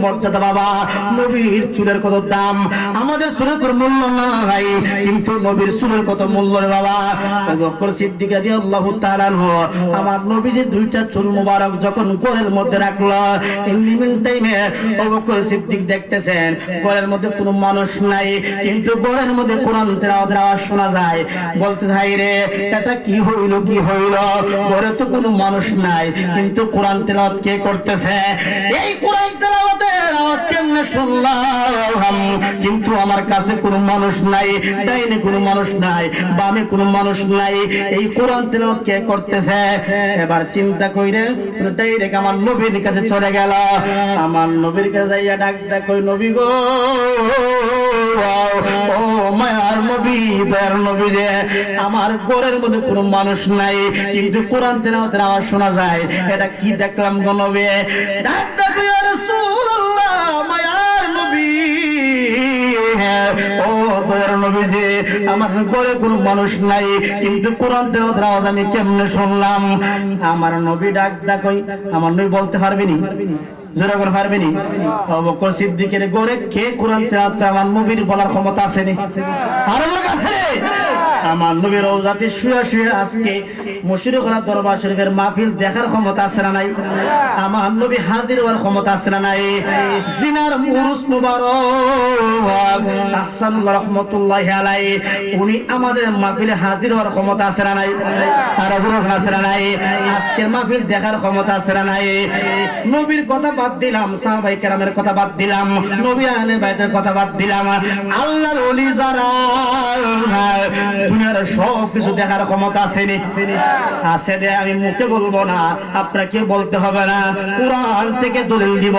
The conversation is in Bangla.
মর্যাদা বাবা, নবীর চুলের কত দাম, আমাদের চুলের কত মূল্য নাই, কিন্তু নবীর চুলের কত মূল্য রে বাবা। আবু বকর সিদ্দিক রাদিয়াল্লাহু তাআলা আনহু আমার নবীজির দুইটা চুল মুবারক যখন গোলের মধ্যে রাখলো, ইনলিমিন টাইমে আবু বকর সিদ্দিক দেখতেছেন গোলের মধ্যে কোনো মানুষ নাই, কিন্তু গোলের মধ্যে কোরআন তেলাওয়াতের আওয়াজ শোনা যায়। বলতে ভাই রে এটা কি হইল, কি হইল, ঘরে তো কোনো মানুষ নাই, কিন্তু কোরআন তেলাওয়াত কে করতেছে? এই কোরআন তেলাওয়াতের আওয়াজ কেমনে শুনলাম, কিন্তু আমার কাছে কোনো মানুষ নাই, ডাইনে কোনো মানুষ নাই, বামে কোনো মানুষ নাই, এই কোরআন তেলাওয়াত কে করতেছে? এবার চিন্তা কইরে ডাইরেক্ট আমার নবীর কাছে চলে গেল। আমার নবীর কাছে যাইয়া ডাক দেয়, কই নবী গো, ও মায়ার নবী, দয়ার নবী যে আমার ঘরের মধ্যে কোনো মানুষ নাই, কিন্তু কোরআন তেলাওয়াতের আওয়াজ শোনা যায়, এটা কি দেখলাম গো নবী? ডাক দেয়, ইয়া রাসূলুল্লাহ, মায়ার নবী, ও দয়ার নবী যে আমার ঘরে কোনো মানুষ নাই, কিন্তু কোরআন তেলাওয়াতের আওয়াজ আমি কেমনে শুনলাম? আমার নবী ডাক দেয়, কই আমার নবী বলতে পারবেনি? জোরে করে পারবেনি? আবু বকর সিদ্দিকের ঘরে কে কোরআন তেলাওয়াত করে আমার নবীর বলার ক্ষমতা আছে নি? আর আমার কাছে আমার নবীর রওজাতে শুয়ে শুয়ে আজকে মুশরিকরা দরবার শরীফের মাহফিল দেখার ক্ষমতা আছে না নাই? আমার নবী হাজির হওয়ার ক্ষমতা আছে না নাই? জিনার উরুস মুবারক আহসানুল্লাহ রাহমাতুল্লাহি আলাইহি উনি আমাদের মাহফিলে হাজির হওয়ার ক্ষমতা আছে না নাই? আর জোরে আছে না নাই? আজকের মাহফিল দেখার ক্ষমতা আছে না নাই? নবীর কথা বাদ দিলাম, সাহাবায়ে কেরামের কথা বাদ দিলাম, নবী আহলে বাইতের কথা বাদ দিলাম, আল্লাহর ওলি যারা দুনিয়ার সব কিছু দেখার ক্ষমতা আছে নি? আছে রে, আমি মুখে বলবো না, আপনাকে বলতে হবে না, কোরআন থেকে দলিল দিব।